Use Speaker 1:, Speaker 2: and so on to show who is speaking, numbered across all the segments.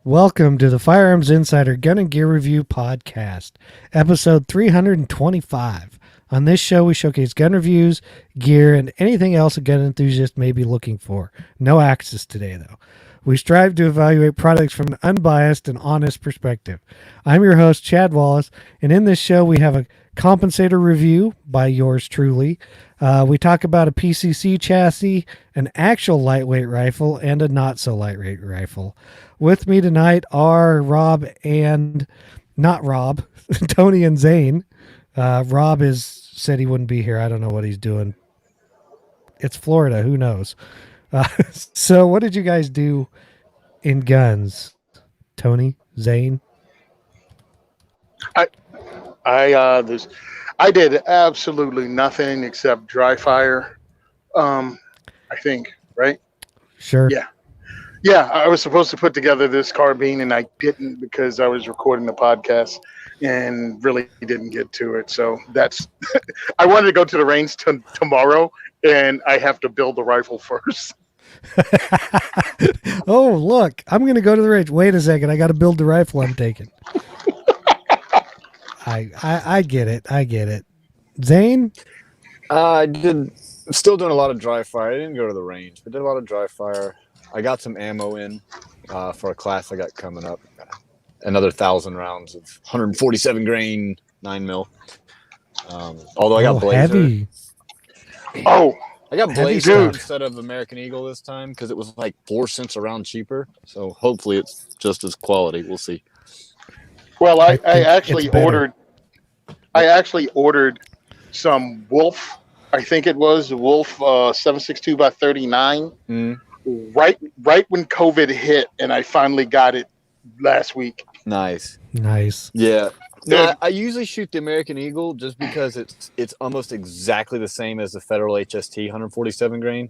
Speaker 1: Welcome to the Firearms Insider Gun and Gear Review Podcast, episode 325. On this show, we showcase gun reviews, gear, and anything else a gun enthusiast may be looking for. No axes today, though. We strive to evaluate products from an unbiased and honest perspective. I'm your host, Chad Wallace, and in this show, we have a compensator review by yours truly. We talk about a PCC chassis, an actual lightweight rifle, and a not-so-lightweight rifle. With me tonight are Rob and, not Rob, Tony and Zane. Rob said he wouldn't be here. I don't know what he's doing. It's Florida. Who knows? So what did you guys do in guns? Tony, Zane?
Speaker 2: I did absolutely nothing except dry fire. I think, right?
Speaker 1: Sure.
Speaker 2: Yeah, I was supposed to put together this carbine and I didn't because I was recording the podcast and really didn't get to it. So that's, I wanted to go to the range tomorrow and I have to build the rifle first.
Speaker 1: Oh, look, I'm going to go to the range. Wait a second. I got to build the rifle I'm taking. I get it. I get it. Zane?
Speaker 3: Still doing a lot of dry fire. I didn't go to the range, but did a lot of dry fire. I got some ammo in for a class I got coming up. Another 1,000 rounds of 147 grain 9mm. Although I got Blazer.
Speaker 1: Heavy.
Speaker 2: Oh,
Speaker 3: I got
Speaker 1: Heavy
Speaker 3: Blazer
Speaker 1: stuff.
Speaker 3: instead of American Eagle this time because it was like 4 cents a round cheaper. So hopefully it's just as quality. We'll see.
Speaker 2: well, I
Speaker 1: think
Speaker 2: actually
Speaker 1: it's better.
Speaker 2: ordered some Wolf. I think it was Wolf 7.62x39. Right when COVID hit, and I finally got it last week.
Speaker 3: Nice.
Speaker 1: Yeah.
Speaker 3: No, I usually shoot the American Eagle just because it's almost exactly the same as the Federal HST 147 grain,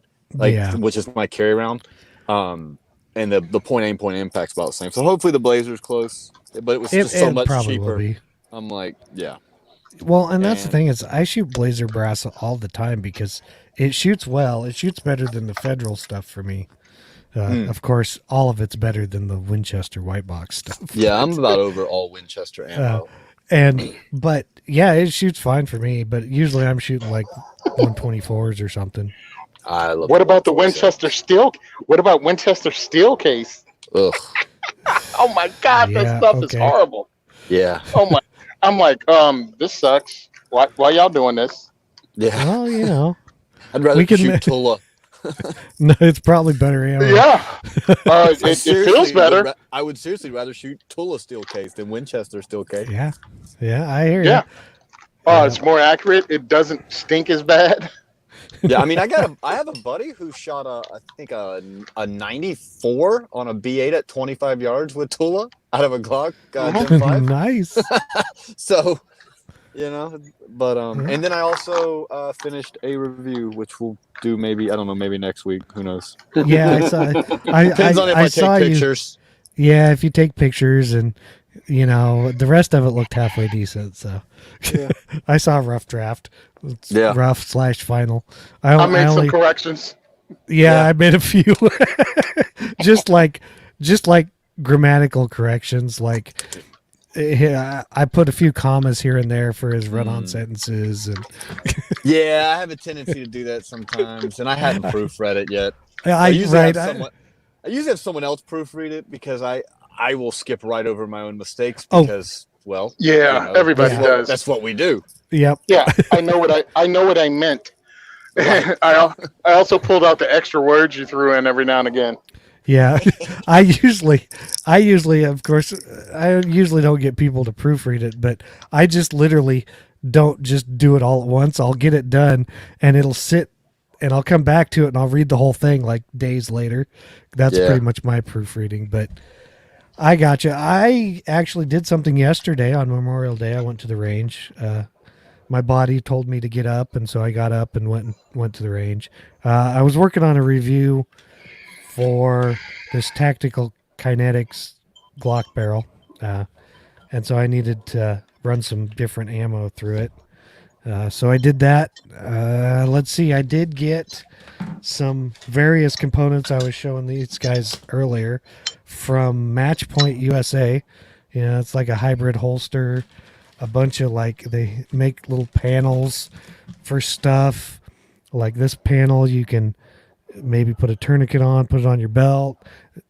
Speaker 3: which is my carry round. And the point aim, point impact's about the same. So hopefully the Blazer's close, but it was just so much cheaper. I'm like, yeah.
Speaker 1: Well, and that's the thing is I shoot Blazer brass all the time because it shoots well. It shoots better than the Federal stuff for me. Of course, all of it's better than the Winchester white box stuff.
Speaker 3: Yeah, I'm about over all Winchester ammo.
Speaker 1: But yeah, it shoots fine for me. But usually I'm shooting like 124s or something.
Speaker 3: I love.
Speaker 2: What about the Winchester steel? What about Winchester steel case?
Speaker 3: Ugh.
Speaker 2: Oh my God, that stuff is horrible.
Speaker 3: Yeah.
Speaker 2: Oh my. I'm like, this sucks. Why y'all doing this?
Speaker 3: Yeah.
Speaker 1: Well, you know,
Speaker 3: I'd rather shoot Tula.
Speaker 1: No, it's probably better ammo.
Speaker 2: Yeah. It feels better.
Speaker 3: I would seriously rather shoot Tula steel case than Winchester steel case.
Speaker 1: Yeah, I hear you.
Speaker 2: Yeah. It's more accurate. It doesn't stink as bad.
Speaker 3: Yeah, I mean, I have a buddy who shot a 94 on a B8 at 25 yards with Tula out of a Glock.
Speaker 1: Nice.
Speaker 3: So, you know, but and then I also finished a review, which we'll do maybe next week. Who knows?
Speaker 1: Yeah, I saw.
Speaker 3: Depends on if I take pictures.
Speaker 1: Yeah, if you take pictures and. You know, the rest of it looked halfway decent. So
Speaker 2: Yeah.
Speaker 1: I saw a rough draft. It's rough/final.
Speaker 2: I made some corrections.
Speaker 1: Yeah, I made a few. just like grammatical corrections. Like I put a few commas here and there for his run-on sentences. And
Speaker 3: yeah, I have a tendency to do that sometimes, and I haven't proofread it yet.
Speaker 1: I usually
Speaker 3: have someone else proofread it because I will skip right over my own mistakes because,
Speaker 2: everybody does.
Speaker 3: That's what we do.
Speaker 1: Yep.
Speaker 2: Yeah, I know what I meant. Right. I also pulled out the extra words you threw in every now and again.
Speaker 1: Yeah, I usually, of course, I usually don't get people to proofread it, but I just literally don't just do it all at once. I'll get it done, and it'll sit, and I'll come back to it, and I'll read the whole thing like days later. That's pretty much my proofreading, but. I gotcha. I actually did something yesterday on Memorial Day. I went to the range. My body told me to get up, and so I got up and went to the range. I was working on a review for this Tactical Kinetics Glock barrel, and so I needed to run some different ammo through it. So I did that. Let's see. I did get some various components I was showing these guys earlier from Match Point USA. You know, it's like a hybrid holster, a bunch of they make little panels for stuff. Like this panel, you can maybe put a tourniquet on, put it on your belt.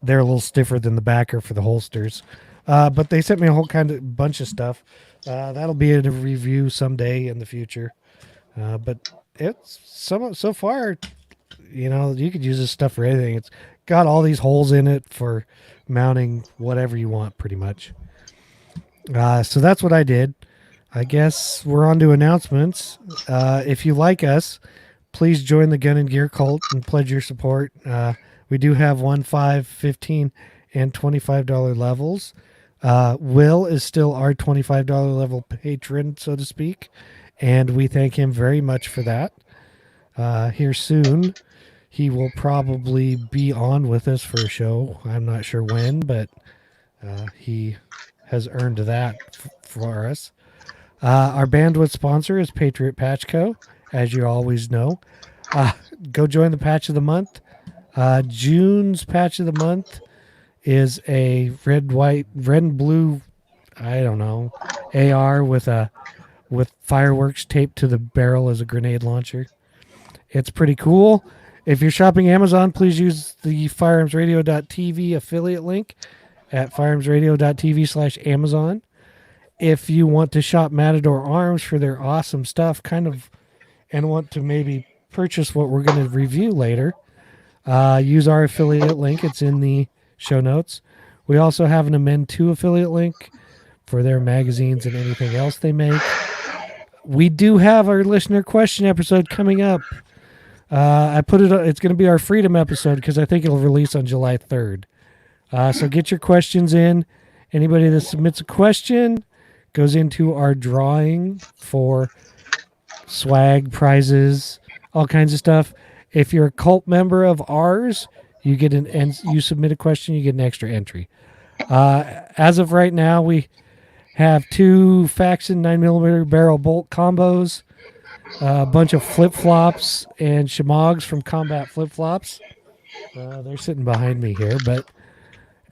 Speaker 1: They're a little stiffer than the backer for the holsters. But they sent me a whole bunch of stuff. That'll be a review someday in the future. But it's so far, you know, you could use this stuff for anything. It's got all these holes in it for mounting whatever you want, pretty much. So that's what I did. I guess we're on to announcements. If you like us, please join the Gun and Gear cult and pledge your support. We do have $1, $5, $15, and $25 levels. Will is still our $25 level patron, so to speak, and we thank him very much for that. Here soon, he will probably be on with us for a show. I'm not sure when, but he has earned that for us. Our bandwidth sponsor is Patriot Patch Co., as you always know. Go join the Patch of the Month. June's Patch of the Month is a red and blue, I don't know, AR with fireworks taped to the barrel as a grenade launcher. It's pretty cool. If you're shopping Amazon, please use the firearmsradio.tv affiliate link at firearmsradio.tv/Amazon. If you want to shop Matador Arms for their awesome stuff, and want to maybe purchase what we're going to review later, use our affiliate link. It's in the show notes. We also have an Amend 2 affiliate link for their magazines and anything else they make. We do have our listener question episode coming up. It's going to be our Freedom episode because I think it'll release on July 3rd. So get your questions in. Anybody that submits a question goes into our drawing for swag, prizes, all kinds of stuff. If you're a cult member of ours, you submit a question, you get an extra entry. As of right now, we have 2 Faxon 9mm barrel bolt combos, a bunch of flip-flops and shamogs from Combat Flip-Flops. They're sitting behind me here, but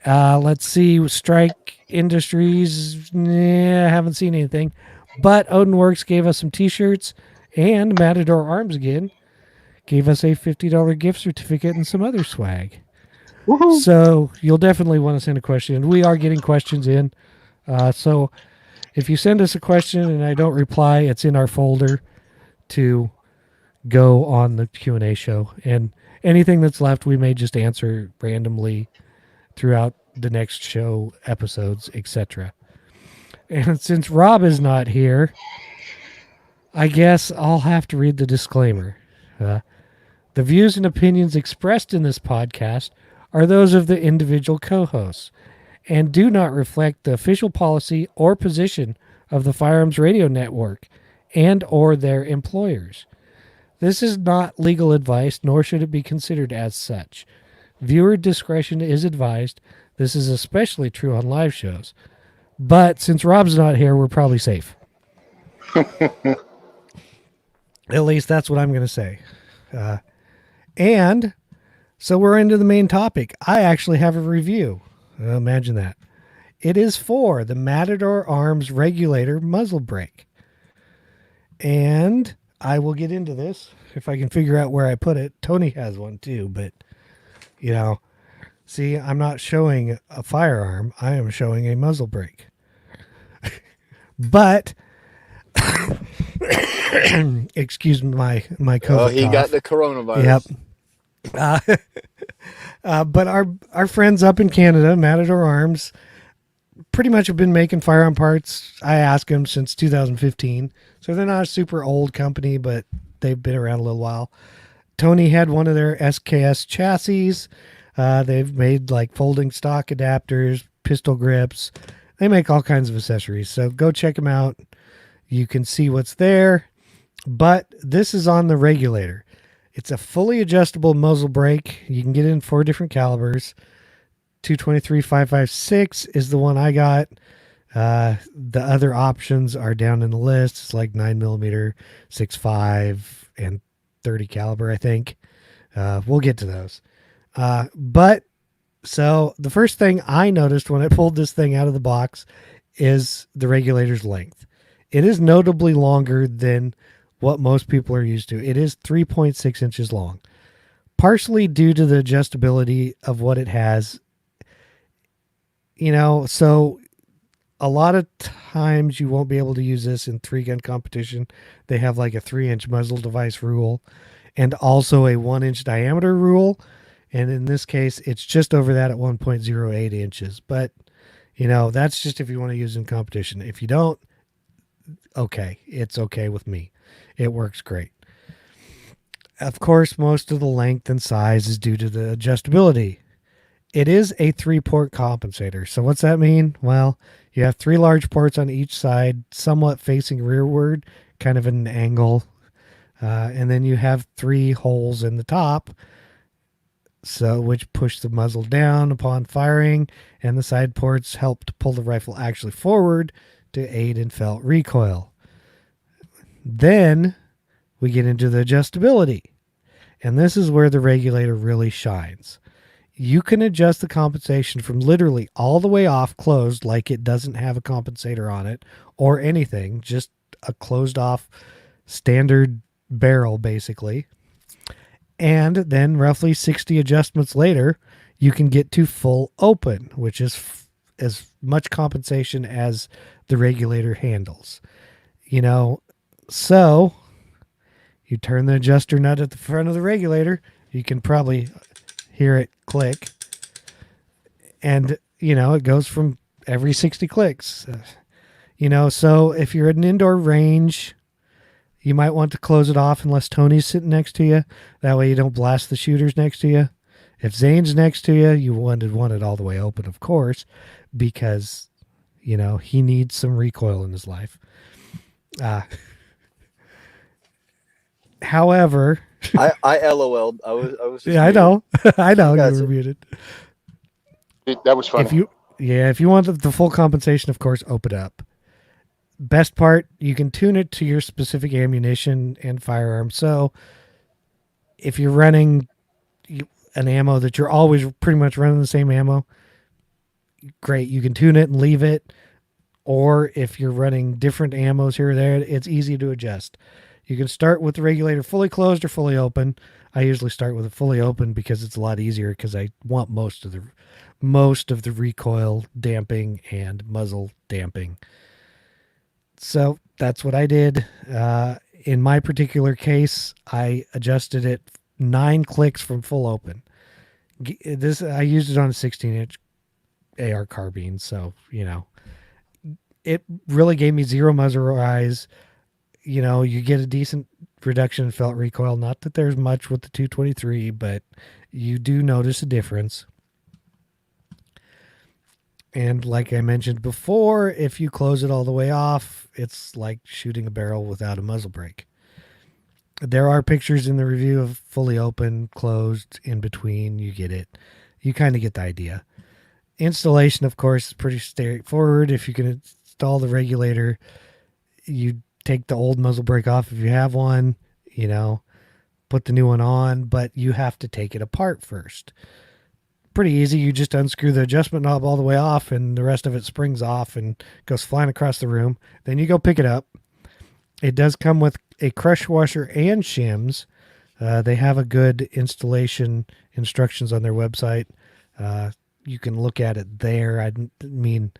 Speaker 1: let's see. Strike Industries, I haven't seen anything. But Odin Works gave us some t-shirts, and Matador Arms again gave us a $50 gift certificate and some other swag. Woohoo. So you'll definitely want to send a question. We are getting questions in. So if you send us a question and I don't reply, it's in our folder to go on the Q&A show. And anything that's left, we may just answer randomly throughout the next show episodes, etc. And since Rob is not here, I guess I'll have to read the disclaimer. The views and opinions expressed in this podcast are those of the individual co-hosts and do not reflect the official policy or position of the Firearms Radio Network and or their employers. This is not legal advice, nor should it be considered as such. Viewer discretion is advised. This is especially true on live shows. But since Rob's not here, we're probably safe. At least that's what I'm going to say. And so we're into the main topic. I actually have a review. Imagine that. It is for the Matador Arms Regulator muzzle brake. And I will get into this if I can figure out where I put it. Tony has one too, but, you know, see, I'm not showing a firearm. I am showing a muzzle brake. But, excuse my COVID
Speaker 3: Oh, he
Speaker 1: cough.
Speaker 3: got the coronavirus.
Speaker 1: Yep. But our friends up in Canada, Matador Arms, pretty much have been making firearm parts. I asked them since 2015. So they're not a super old company, but they've been around a little while. Tony had one of their SKS chassis. They've made like folding stock adapters, pistol grips. They make all kinds of accessories. So go check them out. You can see what's there. But this is on the Regulator. It's a fully adjustable muzzle brake. You can get it in 4 different calibers. 223 5.56 is the one I got. The other options are down in the list. It's like 9mm, 6.5, and 30 caliber, I think. We'll get to those. But So the first thing I noticed when I pulled this thing out of the box is the regulator's length. It is notably longer than what most people are used to. It is 3.6 inches long, partially due to the adjustability of what it has. So a lot of times you won't be able to use this in 3-gun competition. They have like a 3-inch muzzle device rule and also a 1-inch diameter rule. And in this case, it's just over that at 1.08 inches. But, that's just if you want to use it in competition. If you don't, okay, it's okay with me. It works great. Of course, most of the length and size is due to the adjustability. It is a 3-port compensator. So what's that mean? Well, you have 3 large ports on each side, somewhat facing rearward, kind of an angle. And then you have 3 holes in the top, which push the muzzle down upon firing, and the side ports help to pull the rifle actually forward to aid in felt recoil. Then we get into the adjustability. And this is where the regulator really shines. You can adjust the compensation from literally all the way off closed, like it doesn't have a compensator on it or anything, just a closed off standard barrel basically. And then roughly 60 adjustments later, you can get to full open, which is as much compensation as the regulator handles. So you turn the adjuster nut at the front of the regulator. You can probably hear it click. And, it goes from every 60 clicks. So if you're at an indoor range, you might want to close it off unless Tony's sitting next to you. That way you don't blast the shooters next to you. If Zane's next to you, you want it all the way open, of course, because, he needs some recoil in his life. However,
Speaker 3: I LOL'd. I was just
Speaker 1: yeah, I know. I know you
Speaker 3: Gotcha.
Speaker 1: were muted.
Speaker 2: That was funny.
Speaker 1: If you want the full compensation, of course, open up. Best part, you can tune it to your specific ammunition and firearm. So if you're running an ammo that you're always pretty much running the same ammo, great. You can tune it and leave it. Or if you're running different ammos here or there, it's easy to adjust. You can start with the regulator fully closed or fully open. I usually start with it fully open because it's a lot easier because I want most of the recoil damping and muzzle damping. So that's what I did. In my particular case, I adjusted it 9 clicks from full open. I used it on a 16-inch AR carbine, so it really gave me 0 muzzle rise. You get a decent reduction in felt recoil. Not that there's much with the 223, but you do notice a difference. And like I mentioned before, if you close it all the way off, it's like shooting a barrel without a muzzle brake. There are pictures in the review of fully open, closed, in between. You get it. You kind of get the idea. Installation, of course, is pretty straightforward. If you can install the regulator, you take the old muzzle brake off if you have one, put the new one on, but you have to take it apart first. Pretty easy. You just unscrew the adjustment knob all the way off and the rest of it springs off and goes flying across the room. Then you go pick it up. It does come with a crush washer and shims. They have a good installation instructions on their website. You can look at it there. I mean,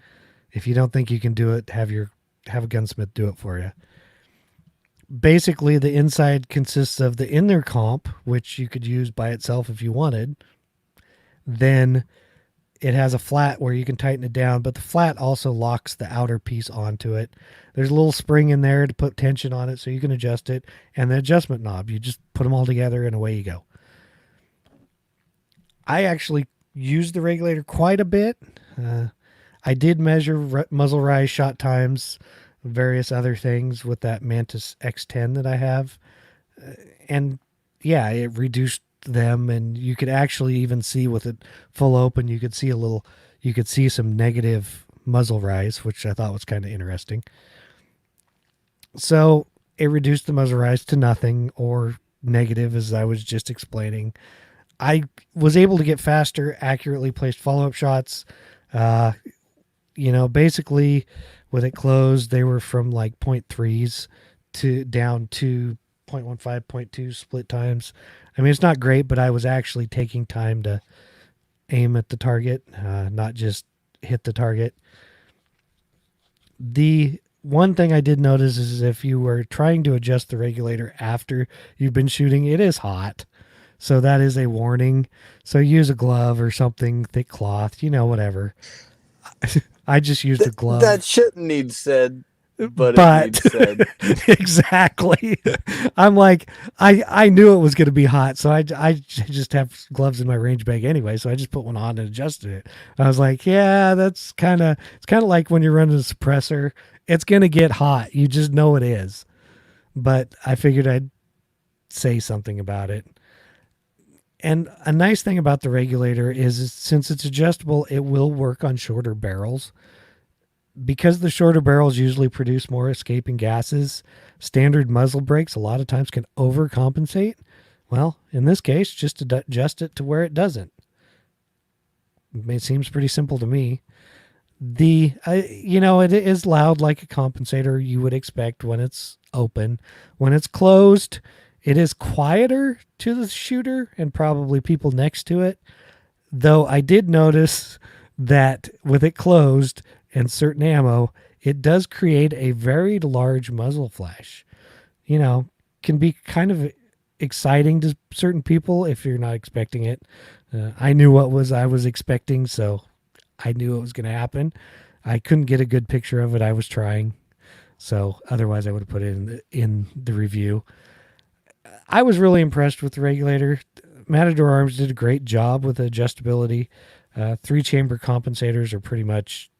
Speaker 1: if you don't think you can do it, have a gunsmith do it for you. Basically, the inside consists of the inner comp, which you could use by itself if you wanted. Then it has a flat where you can tighten it down, but the flat also locks the outer piece onto it. There's a little spring in there to put tension on it so you can adjust it. And the adjustment knob, you just put them all together and away you go. I actually used the regulator quite a bit. I did measure muzzle rise, shot times, various other things with that Mantis X10 that I have. And yeah, it reduced them, and you could actually even see with it full open, you could see some negative muzzle rise, which I thought was kind of interesting. So it reduced the muzzle rise to nothing or negative, as I was just explaining. I was able to get faster, accurately placed follow-up shots. Basically with it closed, they were from like 0.3s to down to 0.15, 0.2 split times. I mean, it's not great, but I was actually taking time to aim at the target, not just hit the target. The one thing I did notice is if you were trying to adjust the regulator after you've been shooting, it is hot. So that is a warning. So use a glove or something, thick cloth, whatever. I just used a glove.
Speaker 3: That shouldn't need said, but it needs said.
Speaker 1: Exactly. I'm like, I knew it was going to be hot, so I just have gloves in my range bag anyway, so I just put one on and adjusted it. I was like, yeah, it's kind of like when you're running a suppressor. It's going to get hot. You just know it is. But I figured I'd say something about it. And a nice thing about the regulator is since it's adjustable, it will work on shorter barrels. Because the shorter barrels usually produce more escaping gases, standard muzzle brakes a lot of times can overcompensate. Well, in this case, just adjust it to where it doesn't. It seems pretty simple to me. It is loud like a compensator you would expect when it's open. When it's closed, it is quieter to the shooter and probably people next to it. Though I did notice that with it closed and certain ammo, it does create a very large muzzle flash. Can be kind of exciting to certain people if you're not expecting it. I knew I was expecting, so I knew it was going to happen. I couldn't get a good picture of it. I was trying, so otherwise I would have put it in the review. I was really impressed with the regulator. Matador Arms did a great job with adjustability. 3-chamber compensators are pretty much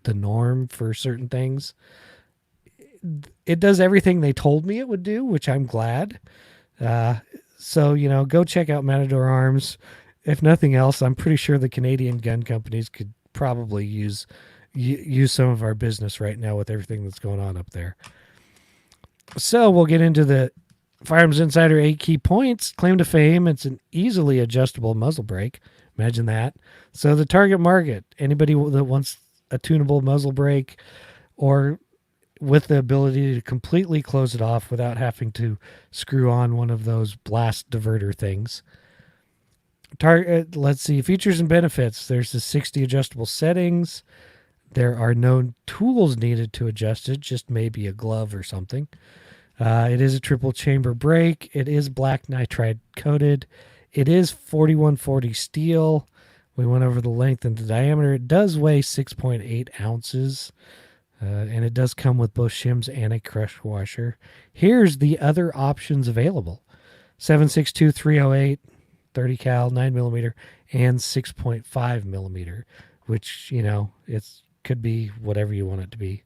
Speaker 1: the norm for certain things. It does everything they told me it would do, which I'm glad. So go check out Matador Arms. If nothing else, I'm pretty sure the Canadian gun companies could probably use some of our business right now with everything that's going on up there. So we'll get into the Firearms Insider 8 key points. Claim to fame, it's an easily adjustable muzzle brake. Imagine that. So the target market, anybody that wants a tunable muzzle brake or with the ability to completely close it off without having to screw on one of those blast diverter things. Let's see, features and benefits. There's the 60 adjustable settings. There are no tools needed to adjust it, just maybe a glove or something. It is a triple chamber brake. It is black nitride coated. It is 4140 steel. We went over the length and the diameter. It does weigh 6.8 ounces. And it does come with both shims and a crush washer. Here's the other options available. 7.62 308, 30 cal, 9mm, and 6.5 millimeter, which, it could be whatever you want it to be.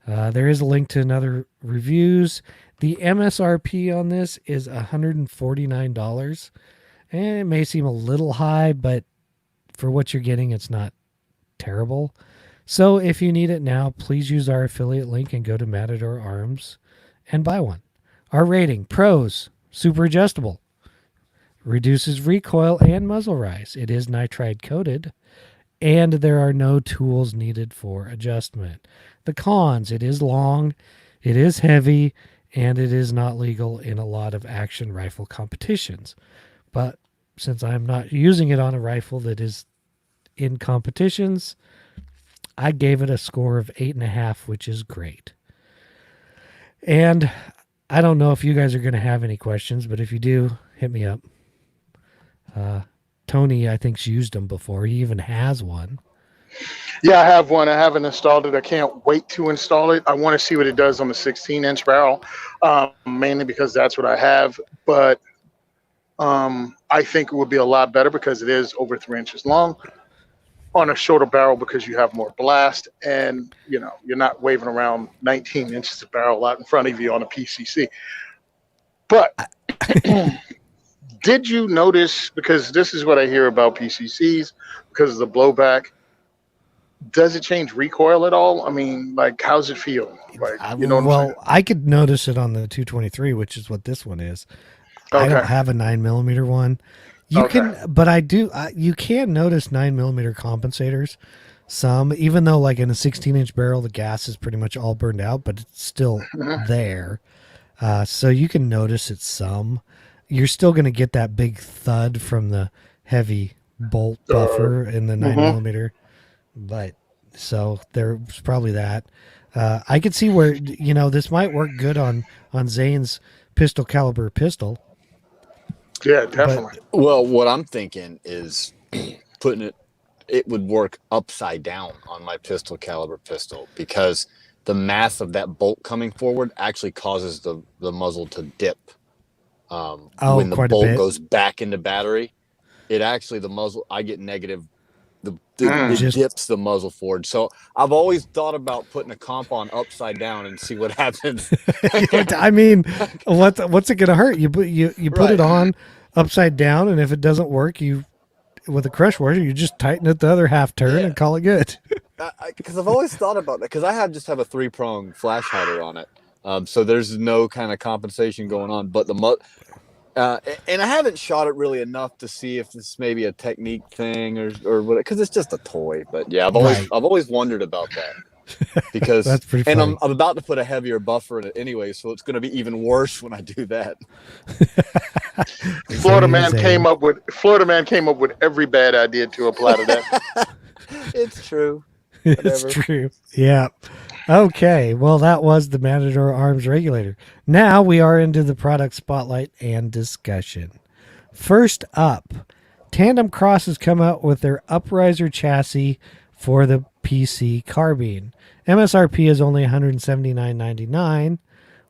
Speaker 1: There is a link to another reviews. The MSRP on this is $149. And it may seem a little high, but for what you're getting, it's not terrible. So if you need it now, please use our affiliate link and go to Matador Arms and buy one. Our rating, pros, super adjustable, reduces recoil and muzzle rise. It is nitride coated, and there are no tools needed for adjustment. The cons, it is long, it is heavy, and it is not legal in a lot of action rifle competitions. But since I'm not using it on a rifle that is in competitions, I gave it a score of 8.5, which is great. And I don't know if you guys are going to have any questions, but if you do, hit me up. Tony, I think, used them before. He even has one.
Speaker 2: Yeah, I have one. I haven't installed it. I can't wait to install it. I want to see what it does on the 16-inch barrel, mainly because that's what I have. But I think it would be a lot better because it is over 3 inches long on a shorter barrel because you have more blast and, you're not waving around 19 inches of barrel out in front of you on a PCC. But did you notice, because this is what I hear about PCCs because of the blowback, does it change recoil at all? I mean, how's it feel?
Speaker 1: I could notice it on the 223, which is what this one is. Okay. I don't have a 9mm one. You can, but you can notice 9mm compensators. Some, even though like in a 16-inch barrel, the gas is pretty much all burned out, but it's still there. So you can notice it some. You're still going to get that big thud from the heavy bolt buffer in the 9mm. But so there's probably that. I could see where, this might work good on Zane's pistol caliber pistol.
Speaker 2: Yeah, definitely.
Speaker 3: Well, what I'm thinking is putting it would work upside down on my pistol caliber pistol, because the mass of that bolt coming forward actually causes the muzzle to dip. When the bolt goes back into battery, it actually, the muzzle, I get negative. It dips the muzzle forward. So I've always thought about putting a comp on upside down and see what happens.
Speaker 1: I mean, what's it going to hurt? You put it on upside down, and if it doesn't work, with a crush washer, you just tighten it the other half turn and call it good.
Speaker 3: Because I've always thought about that, because I just have a 3-prong flash hider on it. So there's no kind of compensation going on, but and I haven't shot it really enough to see if this may be a technique thing or what, because it's just a toy. But yeah, I've always wondered about that, because
Speaker 1: that's pretty funny.
Speaker 3: And I'm about to put a heavier buffer in it anyway, so it's going to be even worse when I do that.
Speaker 2: Florida man came up with every bad idea to apply to that.
Speaker 3: It's true.
Speaker 1: It's true. Yeah. Okay. Well, that was the Matador Arms Regulator. Now we are into the product spotlight and discussion. First up, Tandem Cross has come out with their upriser chassis for the PC Carbine. MSRP is only $179.99,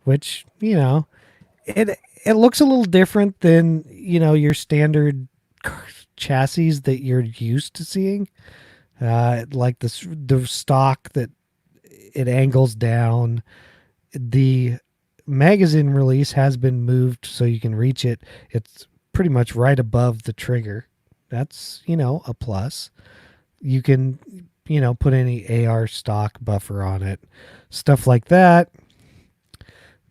Speaker 1: which, it looks a little different than, your standard chassis that you're used to seeing. Like the stock that it angles down. The magazine release has been moved so you can reach it. It's pretty much right above the trigger. That's, a plus. You can, put any AR stock buffer on it. Stuff like that.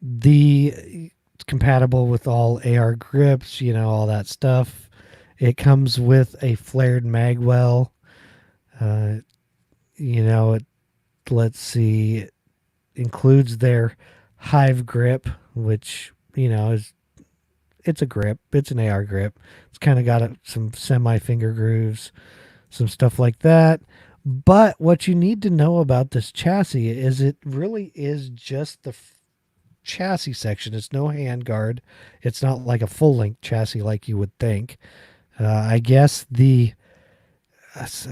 Speaker 1: It's compatible with all AR grips, all that stuff. It comes with a flared Magwell. Let's see, it includes their Hive grip, which, it's a grip. It's an AR grip. It's kind of got some semi-finger grooves, some stuff like that. But what you need to know about this chassis is it really is just the chassis section. It's no handguard. It's not like a full-length chassis like you would think. I guess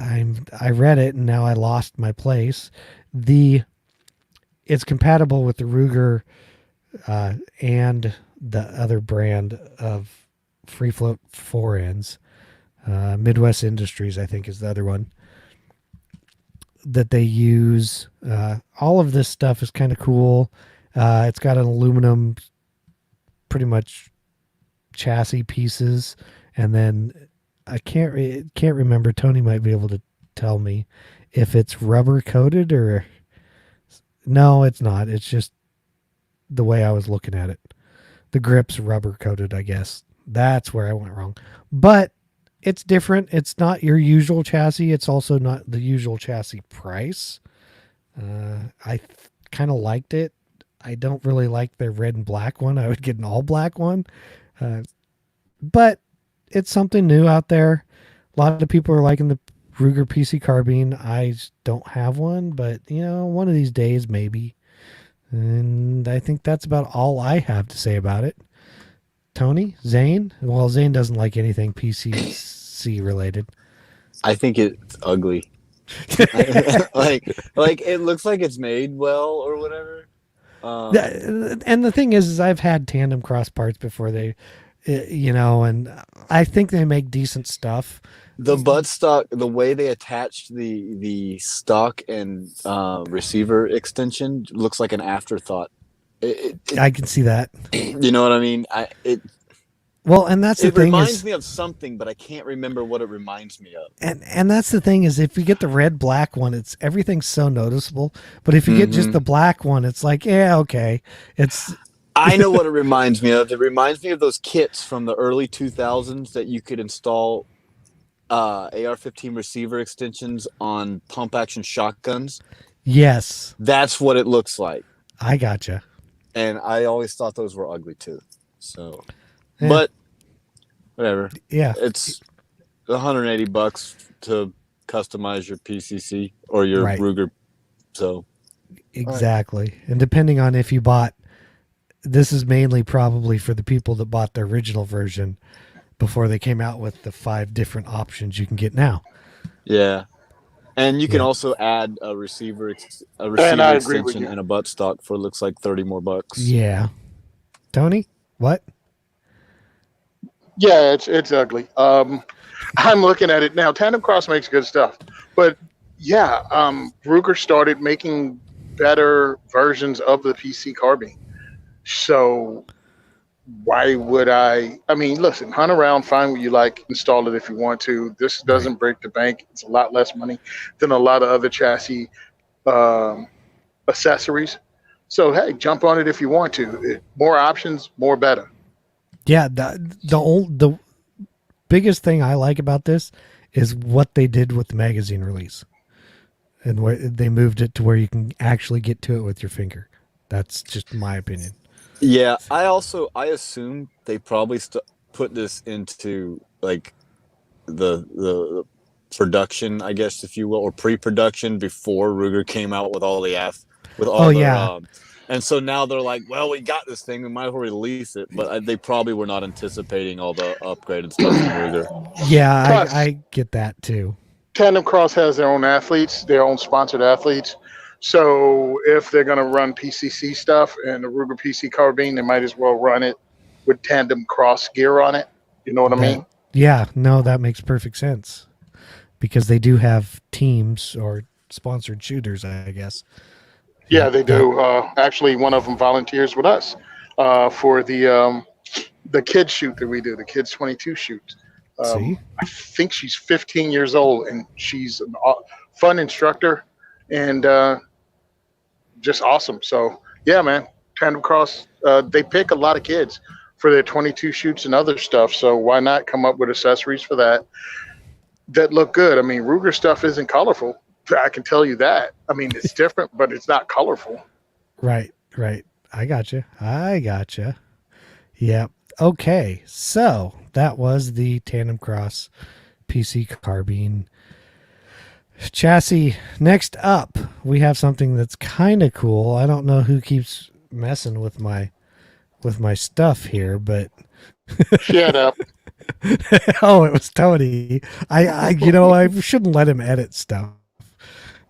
Speaker 1: I read it and now I lost my place. It's compatible with the Ruger and the other brand of free float forends. Midwest Industries, I think, is the other one that they use. All of this stuff is kind of cool. It's got an aluminum, pretty much chassis pieces, and then I can't remember. Tony might be able to tell me if it's rubber coated or no. It's not. It's just the way I was looking at it. The grip's rubber coated, I guess. That's where I went wrong. But it's different. It's not your usual chassis. It's also not the usual chassis price. I kind of liked it. I don't really like the red and black one. I would get an all black one. But it's something new out there. A lot of people are liking the Ruger PC Carbine. I don't have one, but one of these days maybe. And I think that's about all I have to say about it. Tony, Zane? Well, Zane doesn't like anything PCC related.
Speaker 3: I think it's ugly. like it looks like it's made well or whatever.
Speaker 1: And the thing is I've had Tandem Cross parts before and I think they make decent stuff.
Speaker 3: The buttstock, the way they attached the stock and receiver extension looks like an afterthought.
Speaker 1: I can see that.
Speaker 3: You know what I mean?
Speaker 1: And that's the thing. It
Speaker 3: reminds me of something, but I can't remember what it reminds me of.
Speaker 1: And that's the thing is, if you get the red black one, everything's so noticeable. But if you get just the black one, it's like, yeah, okay.
Speaker 3: I know what it reminds me of. It reminds me of those kits from the early 2000s that you could install AR-15 receiver extensions on pump action shotguns.
Speaker 1: Yes.
Speaker 3: That's what it looks like.
Speaker 1: I gotcha.
Speaker 3: And I always thought those were ugly too. So,
Speaker 1: Yeah.
Speaker 3: but whatever.
Speaker 1: Yeah.
Speaker 3: It's $180 to customize your PCC or your
Speaker 1: Right.
Speaker 3: Ruger. So
Speaker 1: exactly. And depending on if you bought, this is mainly probably for the people that bought the original version before they came out with the 5 different options you can get now.
Speaker 3: Yeah. And you can also add a receiver extension and a buttstock for looks like $30 more.
Speaker 1: Yeah. Tony, what?
Speaker 2: Yeah, it's ugly. I'm looking at it now. Tandem Cross makes good stuff, but yeah, Ruger started making better versions of the PC Carbine. So why would I mean, listen, hunt around, find what you like, install it if you want to. This doesn't break the bank. It's a lot less money than a lot of other chassis accessories. So, hey, jump on it if you want to. More options, more better.
Speaker 1: Yeah, the biggest thing I like about this is what they did with the magazine release. And where they moved it to where you can actually get to it with your finger. That's just my opinion.
Speaker 3: Yeah, I assume they probably put this into like the production, I guess, if you will, or pre-production before Ruger came out with all their and so now they're like, well, we got this thing, we might as well release it, but they probably were not anticipating all the upgraded stuff from Ruger.
Speaker 1: Yeah, plus, I get that too.
Speaker 2: Tandem Cross has their own athletes, their own sponsored athletes. So if they're going to run PCC stuff and the Ruger PC Carbine, they might as well run it with Tandem Cross gear on it. You know what I mean?
Speaker 1: Yeah, no, that makes perfect sense because they do have teams or sponsored shooters, I guess.
Speaker 2: Yeah, they do. Actually, one of them volunteers with us for the kids shoot that we do, the kids 22 shoot. I think she's 15 years old and she's a fun instructor and just awesome. So yeah, man, Tandem Cross, they pick a lot of kids for their 22 shoots and other stuff. So why not come up with accessories for that look good? I mean, Ruger stuff isn't colorful. I can tell you that. I mean, it's different, but it's not colorful.
Speaker 1: Right. I gotcha. Yep. Okay. So that was the Tandem Cross PC Carbine chassis. Next up, we have something that's kind of cool. I don't know who keeps messing with my stuff here, but
Speaker 2: shut up.
Speaker 1: Oh, it was Tony. I shouldn't let him edit stuff.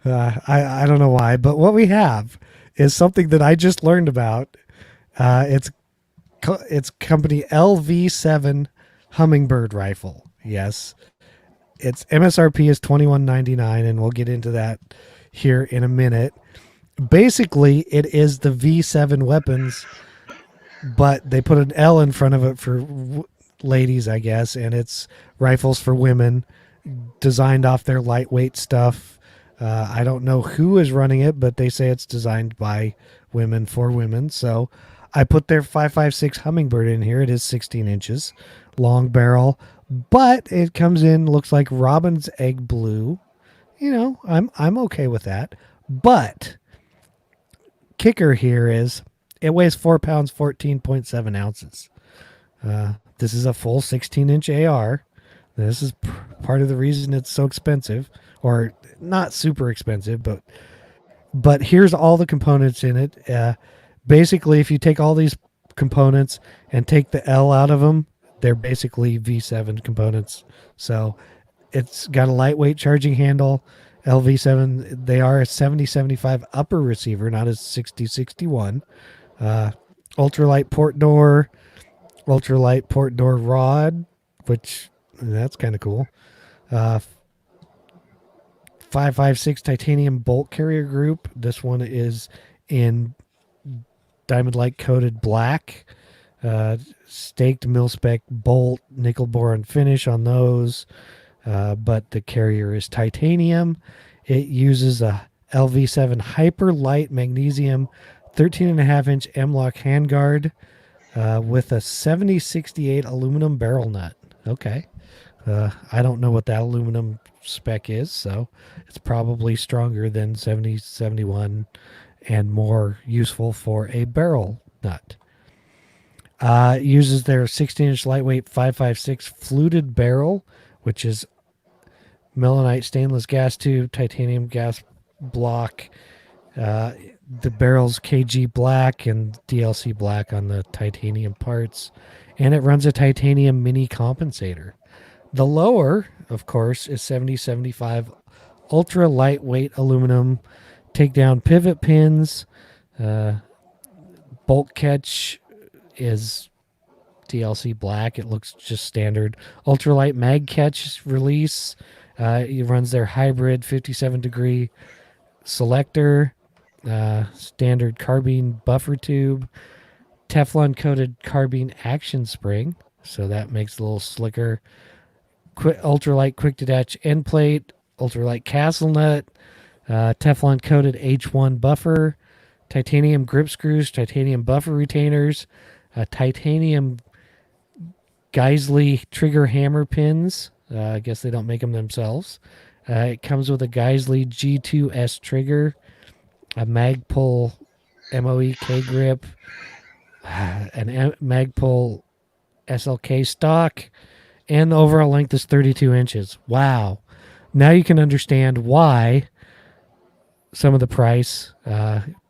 Speaker 1: I don't know why, but what we have is something that I just learned about. It's company LV7 Hummingbird rifle. Yes. Its MSRP is $21.99, and we'll get into that here in a minute. Basically, it is the V7 weapons, but they put an L in front of it for ladies, I guess, and it's rifles for women, designed off their lightweight stuff. I don't know who is running it, but they say it's designed by women for women. So I put their 5.56 Hummingbird in here. It is 16 inches, long barrel, but it comes in, looks like robin's egg blue. You know, I'm okay with that. But kicker here is it weighs 4 pounds, 14.7 ounces. This is a full 16-inch AR. This is part of the reason it's so expensive, or not super expensive, but here's all the components in it. Basically, if you take all these components and take the L out of them, they're basically V7 components. So it's got a lightweight charging handle. LV7, they are a 70-75 upper receiver, not a 60-61. Ultralight port door rod, which that's kind of cool. 5.56 titanium bolt carrier group. This one is in diamond-like coated black. Staked mil-spec bolt, nickel boron finish on those. But the carrier is titanium. It uses a LV7 hyper light magnesium 13.5-inch M-LOK handguard with a 7068 aluminum barrel nut. Okay. I don't know what that aluminum spec is, so it's probably stronger than 7071 and more useful for a barrel nut. Uses their 16-inch lightweight 5.56 fluted barrel, which is melanite stainless gas tube, titanium gas block. The barrel's KG black and DLC black on the titanium parts, and it runs a titanium mini compensator. The lower, of course, is 7075 ultra lightweight aluminum takedown pivot pins. Bolt catch is DLC black. It looks just standard. Ultralight mag catch release. It runs their hybrid 57 degree selector. Standard carbine buffer tube. Teflon coated carbine action spring. So that makes it a little slicker. Ultralight quick detach end plate. Ultralight castle nut. Teflon coated H1 buffer. Titanium grip screws. Titanium buffer retainers. Titanium Geisley trigger hammer pins. I guess they don't make them themselves. It comes with a Geisley G2S trigger, a Magpul MOE K-grip, an Magpul SLK stock, and the overall length is 32 inches. Wow. Now you can understand why some of the price,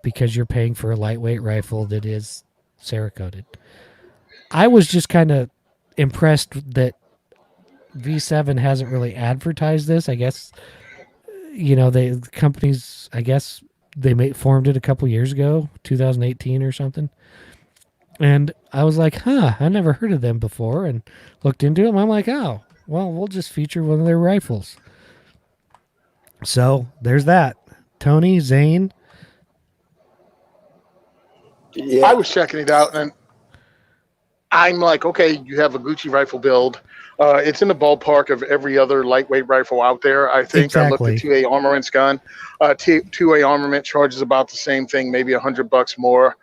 Speaker 1: because you're paying for a lightweight rifle that is Cerakoted. I was just kind of impressed that V7 hasn't really advertised this. I guess, the companies, I guess they formed it a couple years ago, 2018 or something. And I was like, I never heard of them before, and looked into them. I'm like, oh, well, we'll just feature one of their rifles. So there's that. Tony, Zane.
Speaker 2: Yeah. I was checking it out, and I'm like, okay, you have a Gucci rifle build. It's in the ballpark of every other lightweight rifle out there, I think.
Speaker 1: Exactly.
Speaker 2: I looked at 2A Armament's gun. 2A Armament charges about the same thing, maybe $100 more.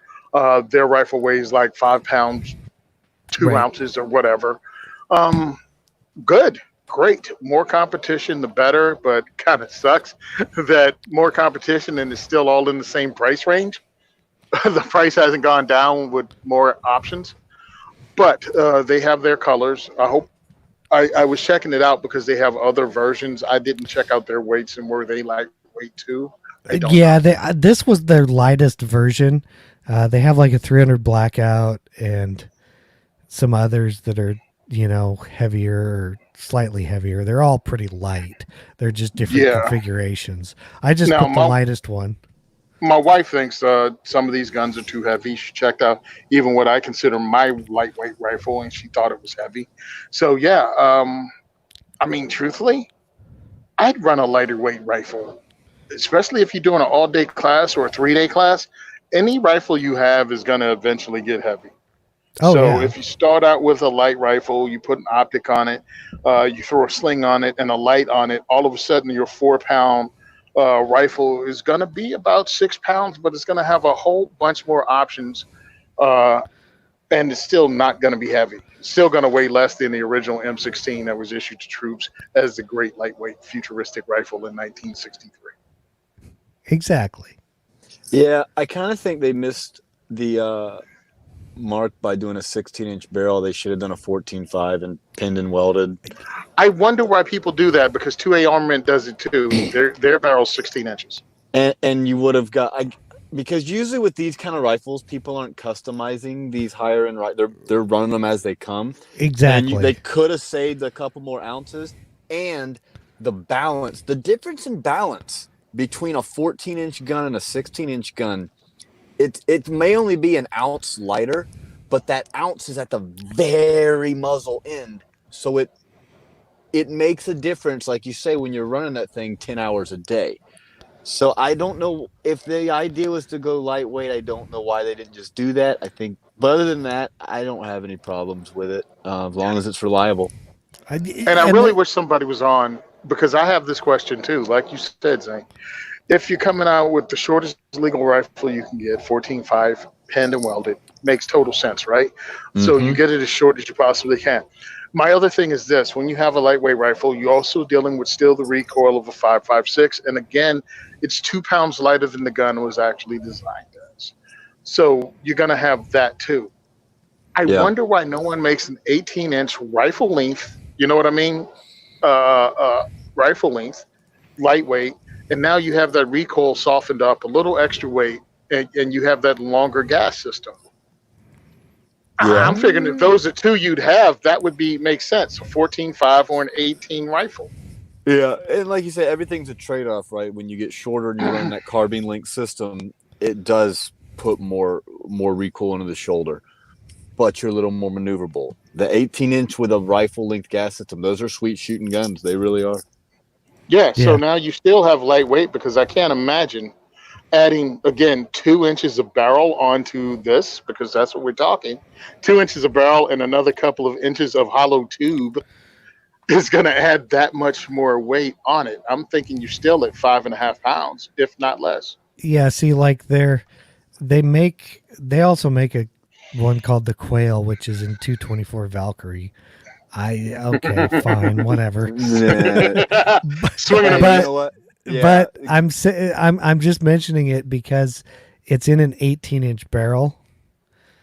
Speaker 2: Their rifle weighs like 5 pounds, 2 ounces or whatever. Good. Great. More competition, the better, but kind of sucks that more competition and it's still all in the same price range. The price hasn't gone down with more options, but they have their colors. I was checking it out because they have other versions. I didn't check out their weights and were they lightweight too?
Speaker 1: This was their lightest version. They have like a 300 blackout and some others that are, heavier or slightly heavier. They're all pretty light. They're just different configurations. I just put the lightest one.
Speaker 2: My wife thinks some of these guns are too heavy. She checked out even what I consider my lightweight rifle, and she thought it was heavy. So, truthfully, I'd run a lighter weight rifle, especially if you're doing an all-day class or a 3-day class. Any rifle you have is going to eventually get heavy. If you start out with a light rifle, you put an optic on it, you throw a sling on it and a light on it, all of a sudden your 4-pound rifle is going to be about 6 pounds, but it's going to have a whole bunch more options, and it's still not going to be heavy. It's still going to weigh less than the original M16 that was issued to troops as the great lightweight futuristic rifle in 1963.
Speaker 1: Exactly.
Speaker 3: Yeah, I kind of think they missed the mark by doing a 16-inch barrel. They should have done a 14.5 and pinned and welded.
Speaker 2: I wonder why people do that, because 2A Armament does it too. Their barrel's 16 inches.
Speaker 3: And you would have because usually with these kind of rifles, people aren't customizing these higher end. They're running them as they come.
Speaker 1: Exactly.
Speaker 3: And they could have saved a couple more ounces. And the difference in balance between a 14-inch gun and a 16-inch gun, it may only be an ounce lighter, but that ounce is at the very muzzle end. So it makes a difference, like you say, when you're running that thing 10 hours a day. So I don't know if the idea was to go lightweight. I don't know why they didn't just do that. I think, but other than that, I don't have any problems with it as long as it's reliable.
Speaker 2: I really wish somebody was on, because I have this question too. Like you said, Zane, If you're coming out with the shortest legal rifle you can get, 14.5, pinned and welded, makes total sense, right? So you get it as short as you possibly can. My other thing is this: when you have a lightweight rifle, you're also dealing with still the recoil of a 5.56, and again, it's 2 pounds lighter than the gun was actually designed as. So you're gonna have that too. I wonder why no one makes an 18-inch rifle length. You know what I mean? Rifle length, lightweight, and now you have that recoil softened up, a little extra weight, and you have that longer gas system.
Speaker 3: Yeah.
Speaker 2: I'm figuring if those are two you'd have, that would make sense. A 14.5 or an 18 rifle.
Speaker 3: Yeah, and like you said, everything's a trade-off, right? When you get shorter and you run that carbine link system, it does put more recoil into the shoulder, but you're a little more maneuverable. The 18-inch with a rifle length gas system, those are sweet shooting guns. They really are.
Speaker 2: Yeah, so now you still have lightweight, because I can't imagine adding, again, 2 inches of barrel onto this, because that's what we're talking. 2 inches of barrel and another couple of inches of hollow tube is going to add that much more weight on it. I'm thinking you're still at 5.5 pounds, if not less.
Speaker 1: Yeah, see, like they also make a one called the Quail, which is in 224 Valkyrie. Okay, fine, whatever.
Speaker 2: Swinging
Speaker 1: but,
Speaker 3: you know what? Yeah.
Speaker 1: But I'm just mentioning it because it's in an 18-inch barrel.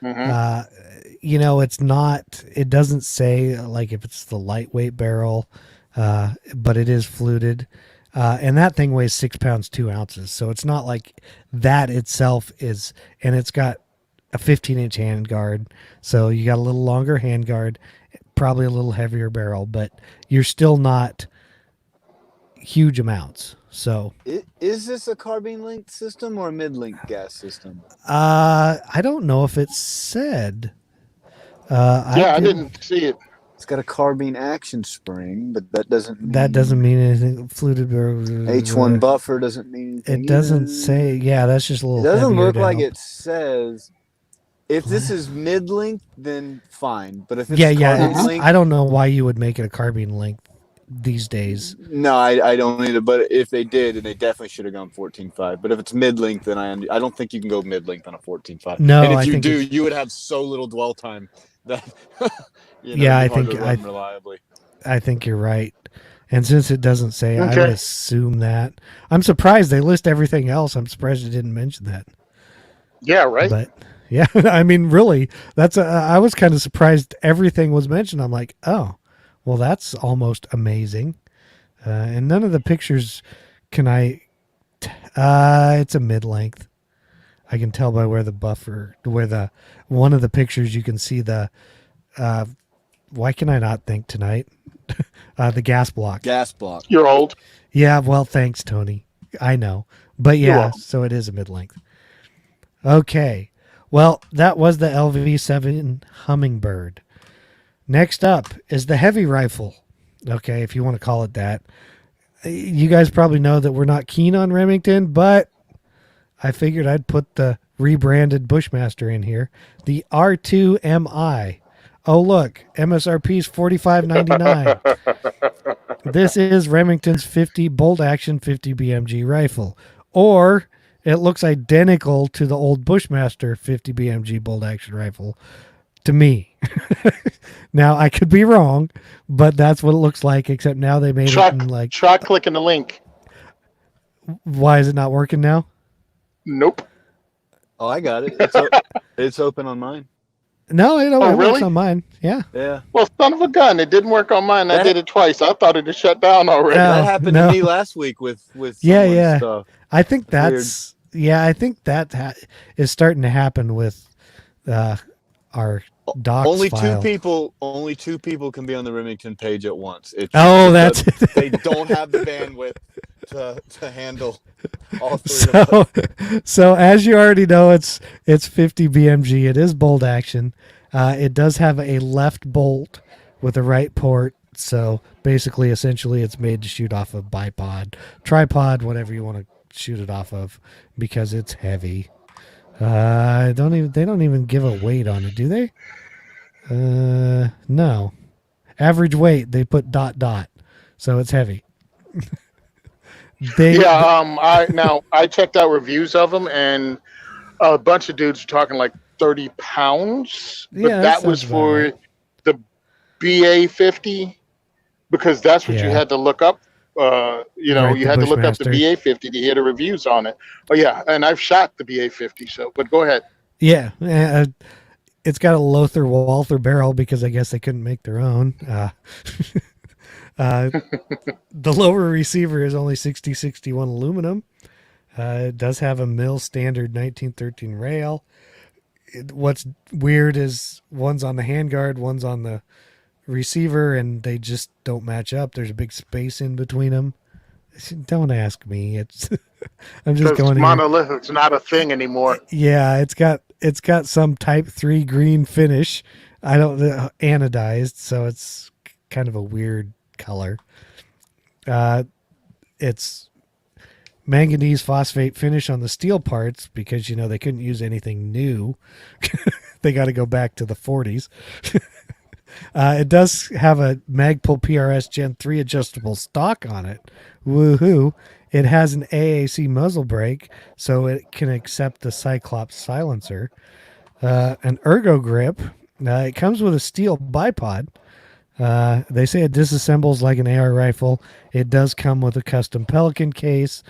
Speaker 1: It's not. It doesn't say like if it's the lightweight barrel, but it is fluted, and that thing weighs 6 pounds 2 ounces. So it's not like that itself is, and it's got a 15-inch handguard. So you got a little longer handguard, probably a little heavier barrel, but you're still not huge amounts. So
Speaker 3: is this a carbine link system or a mid-link gas system?
Speaker 1: I don't know if it said.
Speaker 2: I didn't see it.
Speaker 3: It's got a carbine action spring, but that doesn't
Speaker 1: mean anything. Fluted
Speaker 3: H1 buffer doesn't mean anything.
Speaker 1: It doesn't say. Yeah, that's just a little.
Speaker 3: It doesn't look
Speaker 1: down.
Speaker 3: like it says. If this is mid-length, then fine. But if it's
Speaker 1: carbine
Speaker 3: length,
Speaker 1: I don't know why you would make it a carbine length these days.
Speaker 3: No, I don't either. But if they did, then they definitely should have gone 14.5. But if it's mid-length, then I don't think you can go mid-length on a 14.5.
Speaker 1: No,
Speaker 3: and if
Speaker 1: I
Speaker 3: you
Speaker 1: think
Speaker 3: do, you would have so little dwell time that
Speaker 1: I think
Speaker 3: reliably.
Speaker 1: I think you're right. And since it doesn't say, I would assume that. I'm surprised they list everything else. I'm surprised it didn't mention that.
Speaker 2: Yeah, right.
Speaker 1: But yeah, I mean, really, I was kind of surprised everything was mentioned. I'm like, oh, well, that's almost amazing. And none of the pictures it's a mid-length. I can tell by where the buffer, one of the pictures you can see the, why can I not think tonight? The gas block.
Speaker 3: Gas block.
Speaker 2: You're old.
Speaker 1: Yeah, well, thanks, Tony. I know. But yeah, so it is a mid-length. Okay. Well, that was the LVV7 Hummingbird. Next up is the heavy rifle. Okay, if you want to call it that. You guys probably know that we're not keen on Remington, but I figured I'd put the rebranded Bushmaster in here. The R2 AM. Oh, look, MSRP is $45.99. This is Remington's 50 bolt action 50 BMG rifle. Or it looks identical to the old Bushmaster 50 BMG bolt action rifle to me. Now, I could be wrong, but that's what it looks like, except now they made it in like...
Speaker 2: Try clicking the link.
Speaker 1: Why is it not working now?
Speaker 2: Nope.
Speaker 3: Oh, I got it. It's open on mine.
Speaker 1: No, it
Speaker 2: really?
Speaker 1: works on mine. Yeah.
Speaker 3: Yeah.
Speaker 2: Well, son of a gun, it didn't work on mine. I did it twice. I thought it had shut down already.
Speaker 3: That happened to me last week with stuff.
Speaker 1: I think that's weird. I think that is starting to happen with our docs
Speaker 3: only
Speaker 1: file.
Speaker 3: Only two people can be on the Remington page at once. They don't have the bandwidth to handle all three of us.
Speaker 1: So as you already know, it's 50 BMG. It is bolt action. It does have a left bolt with a right port. So basically, essentially, it's made to shoot off a bipod, tripod, whatever you want to shoot it off of, because it's heavy. They don't even give a weight on it, do they? No. Average weight, they put ... So it's heavy.
Speaker 2: I checked out reviews of them, and a bunch of dudes are talking like 30 pounds, but
Speaker 1: Yeah,
Speaker 2: that was for the BA50 because that's what you had to look up. You had to look up the BA50 to hear the reviews on it. Oh yeah, and I've shot the BA50, so but go ahead.
Speaker 1: Yeah, it's got a Lothar Walther barrel because I guess they couldn't make their own. The lower receiver is only 6061 aluminum. It does have a mill standard 1913 rail. What's weird is one's on the handguard, one's on the receiver, and they just don't match up. There's a big space in between them. Don't ask me. It's I'm just going
Speaker 2: monolithic. It's not a thing anymore.
Speaker 1: Yeah, it's got some Type 3 green finish. I don't anodized, so it's kind of a weird color. It's manganese phosphate finish on the steel parts because they couldn't use anything new. They got to go back to the 40s. It does have a Magpul PRS Gen 3 adjustable stock on it. Woohoo. It has an AAC muzzle brake, so it can accept the Cyclops silencer. An ergo grip. It comes with a steel bipod. They say it disassembles like an AR rifle. It does come with a custom Pelican case.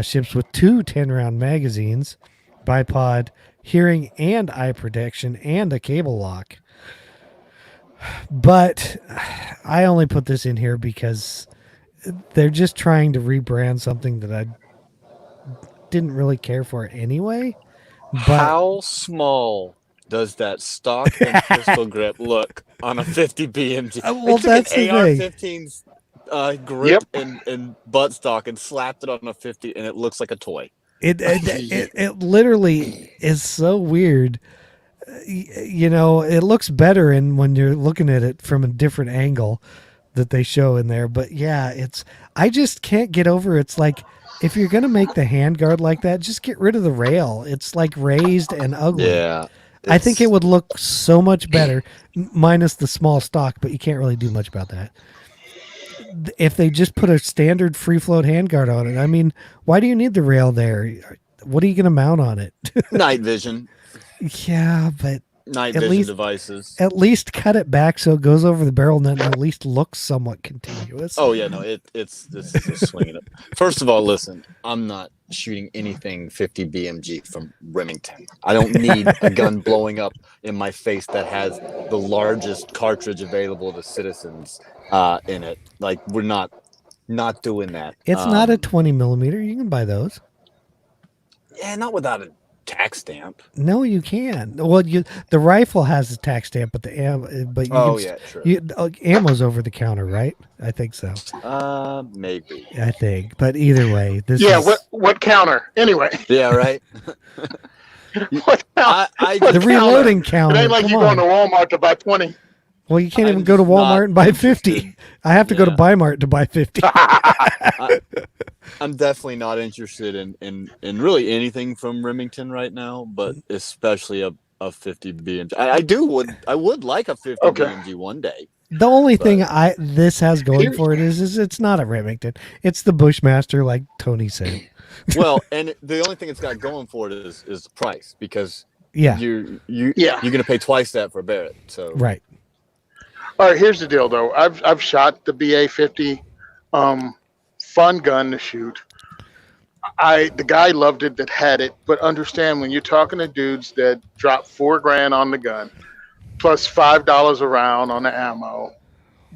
Speaker 1: Ships with 2 10-round magazines, bipod, hearing and eye protection, and a cable lock. But I only put this in here because they're just trying to rebrand something that I didn't really care for anyway. But
Speaker 3: how small does that stock and pistol grip look on a 50 BMG?
Speaker 1: Well, that's
Speaker 3: an
Speaker 1: the
Speaker 3: AR-15's grip and buttstock and slapped it on a 50, and it looks like a toy.
Speaker 1: It literally is so weird. It looks better when you're looking at it from a different angle that they show in there. But yeah, I just can't get over. It's like, if you're going to make the handguard like that, just get rid of the rail. It's like raised and ugly.
Speaker 3: Yeah.
Speaker 1: I think it would look so much better minus the small stock, but you can't really do much about that. If they just put a standard free float handguard on it, I mean, why do you need the rail there? What are you going to mount on it?
Speaker 3: Night vision.
Speaker 1: Yeah, but
Speaker 3: night vision devices.
Speaker 1: At least cut it back so it goes over the barrel and at least looks somewhat continuous.
Speaker 3: Oh yeah, no, this is swinging it. First of all, listen, I'm not shooting anything 50 BMG from Remington. I don't need a gun blowing up in my face that has the largest cartridge available to citizens in it. Like, we're not doing that.
Speaker 1: It's not a 20 millimeter. You can buy those.
Speaker 3: Yeah, not without a tax stamp.
Speaker 1: No, you can. Well, the rifle has a tax stamp, but ammo's over the counter, right? I think so.
Speaker 3: Maybe.
Speaker 1: I think, but either way,
Speaker 2: what counter anyway?
Speaker 3: Yeah, right.
Speaker 2: What counter?
Speaker 1: The reloading counter.
Speaker 2: It ain't like you going to Walmart to buy 20.
Speaker 1: Well, you can't even go to Walmart and buy 50. I have to go to Bi-Mart to buy 50.
Speaker 3: I'm definitely not interested in really anything from Remington right now, but especially a 50 BMG. I would like a 50 BMG one day.
Speaker 1: The only thing this has going for it is it's not a Remington. It's the Bushmaster, like Tony said.
Speaker 3: Well, and the only thing it's got going for it is the price, because you're going to pay twice that for a Barrett. So
Speaker 1: right.
Speaker 2: All right, here's the deal though. I've shot the BA50, fun gun to shoot. The guy loved it that had it, but understand, when you're talking to dudes that drop $4,000 on the gun, plus $5 a round on the ammo,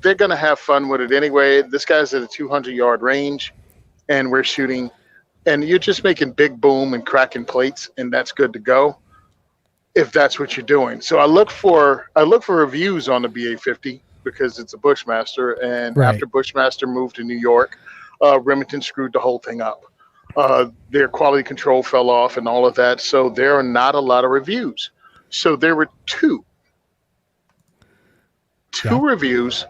Speaker 2: they're gonna have fun with it anyway. This guy's at a 200-yard range, and we're shooting, and you're just making big boom and cracking plates, and that's good to go if that's what you're doing. So I look for reviews on the BA50 because it's a Bushmaster, and after Bushmaster moved to New York, Remington screwed the whole thing up. Their quality control fell off and all of that, so there are not a lot of reviews. So there were two reviews.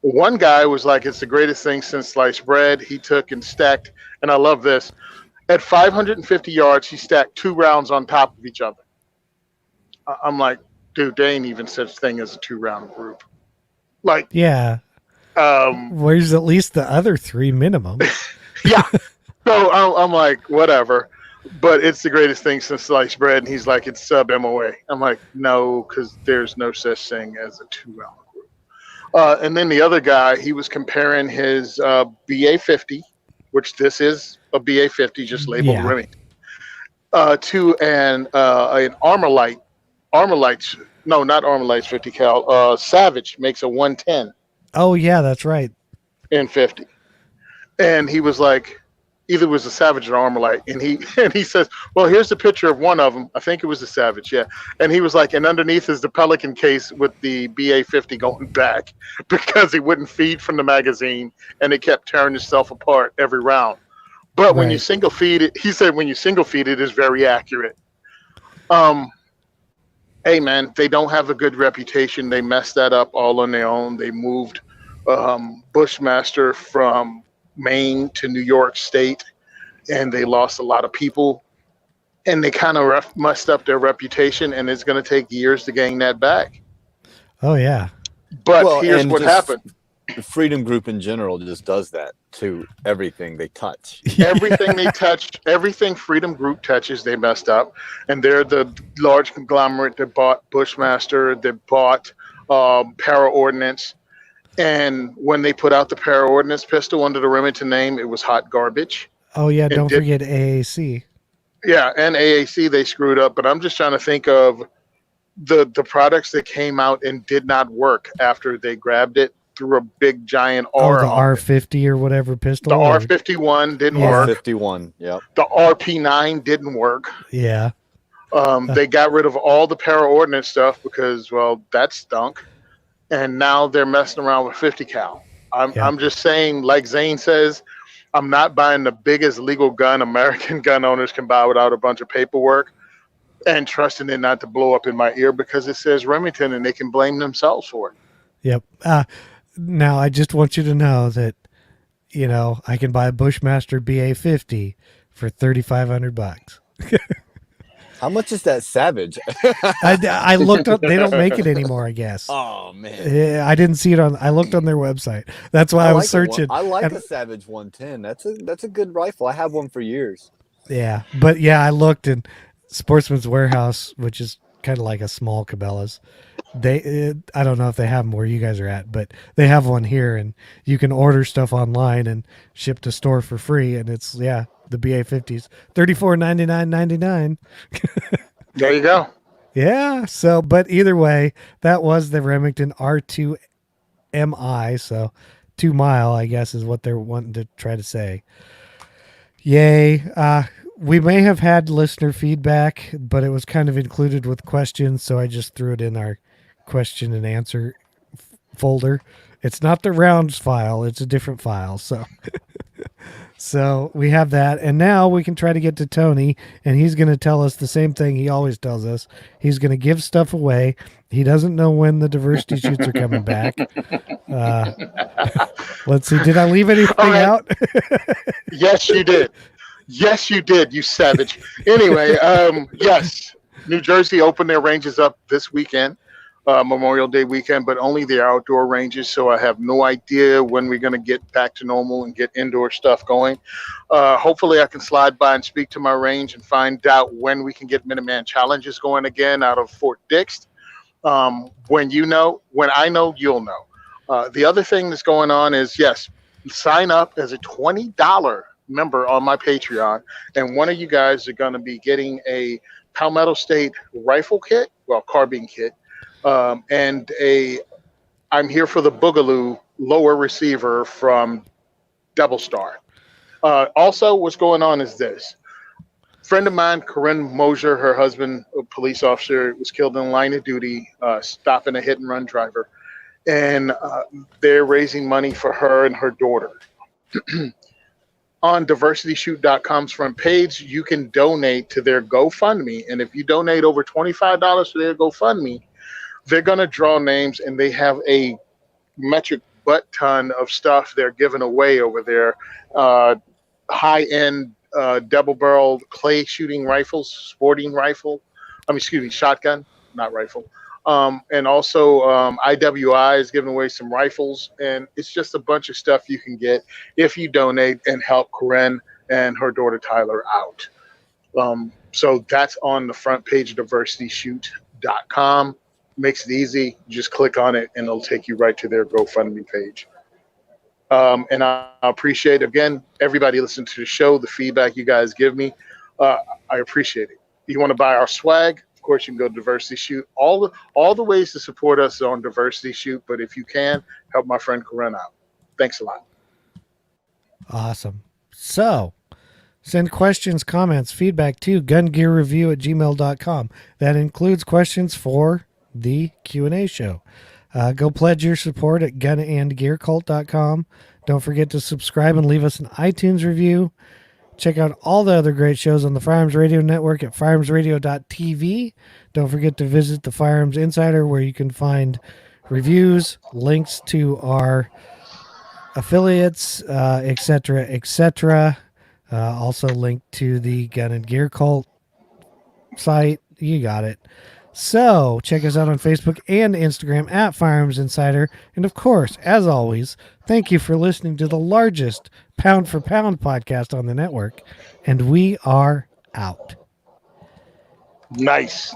Speaker 2: One guy was like, it's the greatest thing since sliced bread. He took and stacked, and I love this, at 550 yards, he stacked 2 rounds on top of each other. I'm like, dude, there ain't even such thing as a 2-round group. Like,
Speaker 1: where's at least the other 3 minimum?
Speaker 2: Yeah. So I'm like, whatever. But it's the greatest thing since sliced bread. And he's like, it's sub MOA. I'm like, no, because there's no such thing as a 2 ounce group. And then the other guy, he was comparing his BA50, which this is a BA50, just labeled
Speaker 1: Yeah.
Speaker 2: Remington, to an Armorlight's, no, not Armorlight's 50 cal. Savage makes a 110
Speaker 1: Oh yeah, that's right.
Speaker 2: in 50. And he was like, either it was a Savage or Armorlight, and he says, well, here's the picture of one of them. I think it was a Savage, yeah. And he was like, and underneath is the Pelican case with the BA50 going back because it wouldn't feed from the magazine, and it kept tearing itself apart every round. But when you
Speaker 1: Right.
Speaker 2: single feed it, he said, when you single feed it, is very accurate. Hey man, they don't have a good reputation. They messed that up all on their own. They moved Bushmaster from Maine to New York State, and they lost a lot of people, and they kind of messed up their reputation, and it's going to take years to gain that back.
Speaker 1: Oh yeah.
Speaker 2: But
Speaker 3: Well,
Speaker 2: here's
Speaker 3: and
Speaker 2: what
Speaker 3: just-
Speaker 2: happened.
Speaker 3: The Freedom Group in general just does that to everything they touch.
Speaker 2: Everything they touched, everything Freedom Group touches, they messed up. And they're the large conglomerate that bought Bushmaster, that bought Para Ordnance. And when they put out the Para Ordnance pistol under the Remington name, it was hot garbage.
Speaker 1: Oh yeah. Don't
Speaker 2: did-
Speaker 1: forget AAC.
Speaker 2: Yeah, and AAC they screwed up. But I'm just trying to think of the products that came out and did not work after they grabbed it through a big giant R.
Speaker 1: Oh, the
Speaker 2: on it.
Speaker 1: R50 or whatever pistol.
Speaker 2: The
Speaker 1: or-
Speaker 2: R51 didn't
Speaker 1: Yeah.
Speaker 2: work.
Speaker 3: 51. Yep.
Speaker 2: The RP9 didn't work.
Speaker 1: Yeah.
Speaker 2: They got rid of all the para ordnance stuff because, well, that stunk. And now they're messing around with 50 cal. I'm just saying, like Zane says, I'm not buying the biggest legal gun American gun owners can buy without a bunch of paperwork and trusting it not to blow up in my ear because it says Remington and they can blame themselves for it.
Speaker 1: Yep. Now I just want you to know that, you know, I can buy a Bushmaster BA50 for $3,500.
Speaker 3: How much is that Savage?
Speaker 1: I looked up. They don't make it anymore, I guess.
Speaker 3: Oh man.
Speaker 1: Yeah, I didn't see it on. I looked on their website. That's why I was searching.
Speaker 3: I like
Speaker 1: And-
Speaker 3: a Savage 110. That's a good rifle. I have one for years.
Speaker 1: Yeah, but yeah, I looked in Sportsman's Warehouse, which is kind of like a small Cabela's. I don't know if they have them where you guys are at, but they have one here, and you can order stuff online and ship to store for free. And it's the BA50s, $34.99.99.
Speaker 2: There you go.
Speaker 1: Yeah. So, but either way, that was the Remington R2 MI. So 2 mile, I guess, is what they're wanting to try to say. Yay. We may have had listener feedback, but it was kind of included with questions. So I just threw it in our question and answer folder. It's not the rounds file. It's a different file. So, so we have that. And now we can try to get to Tony, and he's going to tell us the same thing he always tells us. He's going to give stuff away. He doesn't know when the diversity shoots are coming back. Let's see. Did I leave anything
Speaker 2: All right.
Speaker 1: out?
Speaker 2: Yes, you did. Yes, you did, you savage. Anyway, yes, New Jersey opened their ranges up this weekend, Memorial Day weekend, but only the outdoor ranges. So I have no idea when we're going to get back to normal and get indoor stuff going. Hopefully I can slide by and speak to my range and find out when we can get Minuteman challenges going again out of Fort Dix. When I know, you'll know. The other thing that's going on is, yes, sign up as a $20 member on my Patreon, and one of you guys are going to be getting a Palmetto State rifle kit, carbine kit, and I'm here for the Boogaloo lower receiver from Double Star. Also, what's going on is this. Friend of mine, Corinne Mosier, her husband, a police officer, was killed in line of duty, stopping a hit and run driver. And they're raising money for her and her daughter. On diversityshoot.com's front page, you can donate to their GoFundMe. And if you donate over $25 to their GoFundMe, they're going to draw names, and they have a metric butt ton of stuff they're giving away over there. High-end double-barrel clay shooting rifles, shotgun, not rifle. And also IWI is giving away some rifles, and it's just a bunch of stuff you can get if you donate and help Corinne and her daughter Tyler out. So that's on the front page of diversityshoot.com. Makes it easy. You just click on it and it'll take you right to their GoFundMe page. And I appreciate, again, everybody listening to the show, the feedback you guys give me. I appreciate it. You want to buy our swag? Of course, you can go to Diversity Shoot. All the ways to support us on Diversity Shoot, but if you can, help my friend Corinne out. Thanks a lot.
Speaker 1: Awesome. So, send questions, comments, feedback to gungearreview@gmail.com. That includes questions for the Q&A show. Go pledge your support at gunandgearcult.com. Don't forget to subscribe and leave us an iTunes review. Check out all the other great shows on the Firearms Radio Network at firearmsradio.tv. Don't forget to visit the Firearms Insider, where you can find reviews, links to our affiliates, etc., etc. Also linked to the Gun and Gear Cult site. You got it. So check us out on Facebook and Instagram at Firearms Insider. And of course, as always, thank you for listening to the largest pound for pound podcast on the network. And we are out.
Speaker 2: Nice.